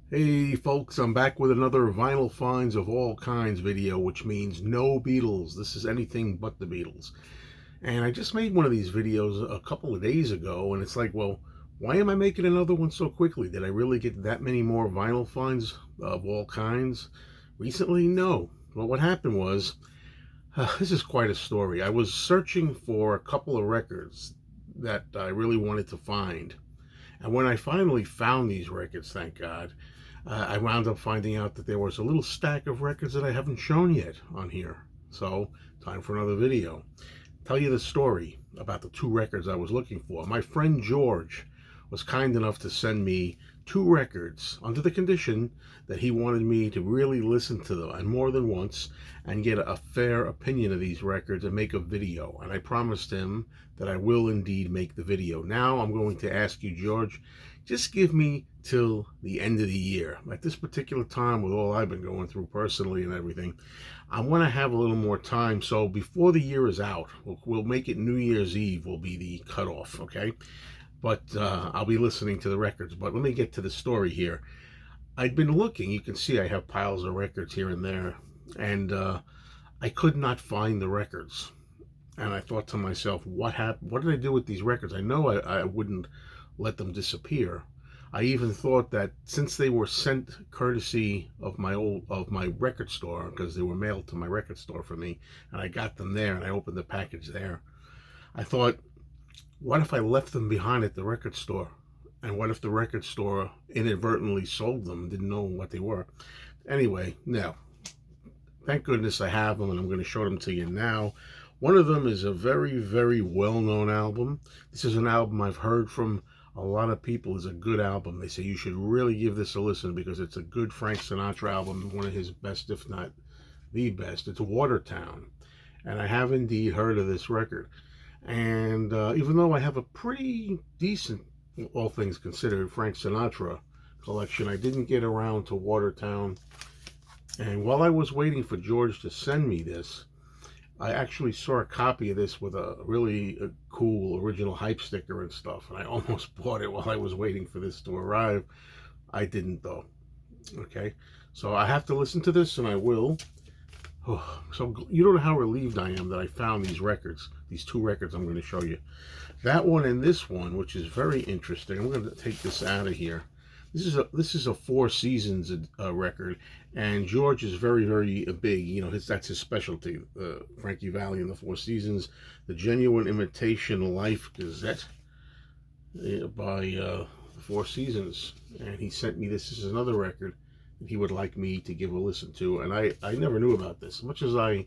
Hey folks, I'm back with another vinyl finds of all kinds video, which means no Beatles. This is anything but the Beatles. And I just made one of these videos a couple of days ago, and it's like, well, why am I making another one so quickly? Did I really get that many more vinyl finds of all kinds recently? No. Well, what happened was, this is quite a story. I was searching for a couple of records that I really wanted to find. And when I finally found these records, thank God, I wound up finding out that there was a little stack of records that I haven't shown yet on here. So, time for another video. Tell you the story about the two records I was looking for. My friend George was kind enough to send me two records under the condition that he wanted me to really listen to them, and more than once, and get a fair opinion of these records and make a video. And I promised him that I will indeed make the video. Now I'm going to ask you, George, just give me till the end of the year. At this particular time, with all I've been going through personally and everything, I want to have a little more time. So before the year is out, we'll make it New Year's Eve will be the cutoff, okay? But I'll be listening to the records. But let me get to the story here. I'd been looking. You can see I have piles of records here and there. And I could not find the records. And I thought to myself, what happened? What did I do with these records? I know I wouldn't let them disappear. I even thought that since they were sent courtesy of my record store, because they were mailed to my record store for me, and I got them there and I opened the package there, I thought, what if I left them behind at the record store? And what if the record store inadvertently sold them, didn't know what they were? Anyway, no. Thank goodness I have them, and I'm going to show them to you now. One of them is a very, very well-known album. This is an album I've heard from a lot of people is a good album. They say you should really give this a listen because it's a good Frank Sinatra album, one of his best, if not the best. It's Watertown. And I have indeed heard of this record. And even though I have a pretty decent, all things considered, Frank Sinatra collection, I didn't get around to Watertown. And while I was waiting for George to send me this, I actually saw a copy of this with a really cool original hype sticker and stuff, and I almost bought it while I was waiting for this to arrive. I didn't though. Okay, so I have to listen to this, and I will. Oh, so you don't know how relieved I am that I found these records, these two records I'm going to show you. That one and this one, which is very interesting. I'm going to take this out of here. This is a Four Seasons record, and George is very, very big. You know, that's his specialty. Frankie Valli and the Four Seasons, the Genuine Imitation Life Gazette by the Four Seasons, and he sent me this. This is another record that he would like me to give a listen to, and I never knew about this. As much as I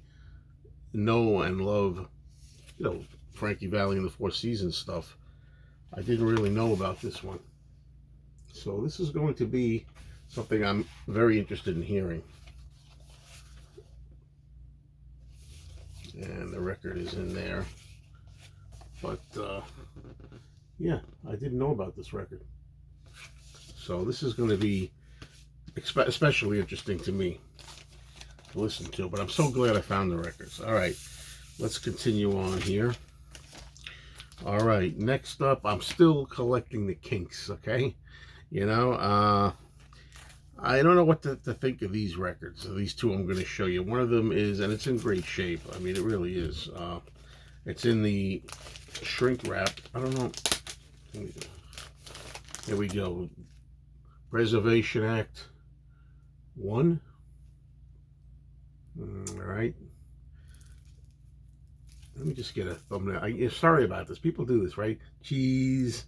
know and love, you know, Frankie Valli and the Four Seasons stuff, I didn't really know about this one. So this is going to be something I'm very interested in hearing. And the record is in there. But, yeah, I didn't know about this record. So this is going to be especially interesting to me to listen to. But I'm so glad I found the records. All right, let's continue on here. All right, next up, I'm still collecting the Kinks, okay? You know, I don't know what to think of these records. These two I'm going to show you. One of them is, and it's in great shape. I mean, it really is. It's in the shrink wrap. I don't know. Here we go. Preservation Act 1. All right. Let me just get a thumbnail. Sorry about this. People do this, right? Jeez.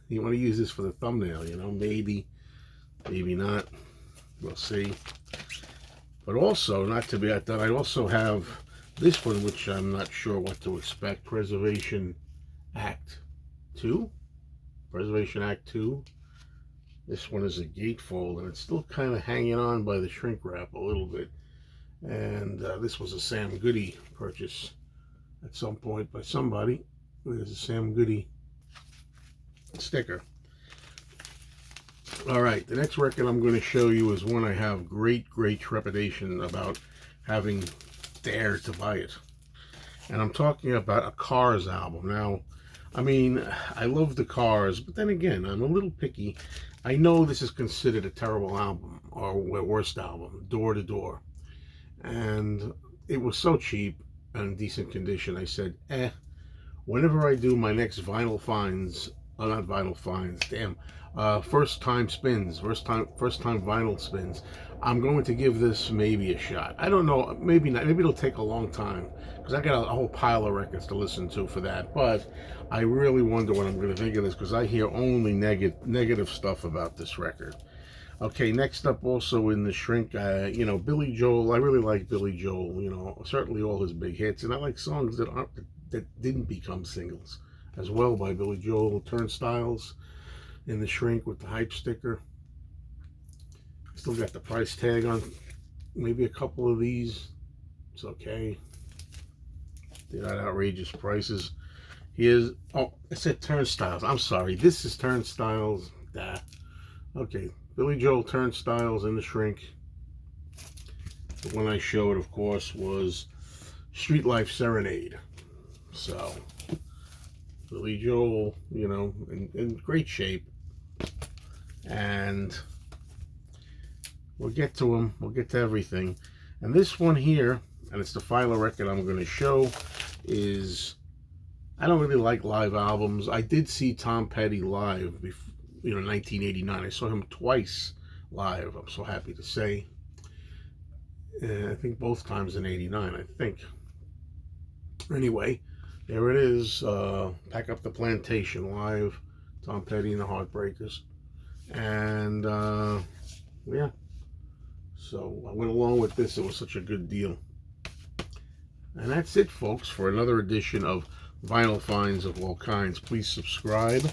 You want to use this for the thumbnail, you know, maybe not. We'll see. But also, not to be outdone, I also have this one, which I'm not sure what to expect. Preservation Act 2. Preservation Act 2. This one is a gatefold, and it's still kind of hanging on by the shrink wrap a little bit. And this was a Sam Goody purchase at some point by somebody. There's a Sam Goody sticker. All right, the next record I'm going to show you is one I have great trepidation about having dared to buy it, and I'm talking about a Cars album. Now, I mean, I love the Cars, but then again, I'm a little picky. I know this is considered a terrible album, or worst album, Door to Door. And it was so cheap and decent condition. I said, whenever I do my next vinyl finds, not vinyl finds, damn, first time vinyl spins, I'm going to give this maybe a shot. I don't know, maybe not, maybe it'll take a long time because I got a whole pile of records to listen to for that. But I really wonder what I'm going to think of this because I hear only negative stuff about this record. Okay, next up, also in the Shrink, Billy Joel. I really like Billy Joel. Certainly all his big hits, and I like songs that didn't become singles as well by Billy Joel. Turnstiles in the Shrink with the hype sticker. Still got the price tag on maybe a couple of these. It's okay. They're not outrageous prices. Here's, oh, it said Turnstiles. I'm sorry. This is Turnstiles. Okay. Billy Joel Turnstiles in the Shrink. The one I showed, of course, was Street Life Serenade. So, Billy Joel, in great shape. And we'll get to him. We'll get to everything. And this one here, and it's the final record I'm going to show, is, I don't really like live albums. I did see Tom Petty live before. 1989. I saw him twice live, I'm so happy to say. I think both times in 89, I think. Anyway, there it is. Pack Up the Plantation live. Tom Petty and the Heartbreakers. And, yeah. So I went along with this. It was such a good deal. And that's it, folks, for another edition of Vinyl Finds of All Kinds. Please subscribe.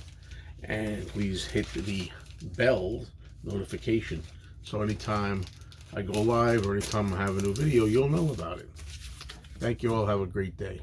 And please hit the bell notification so anytime I go live or anytime I have a new video, you'll know about it. Thank you all. Have a great day.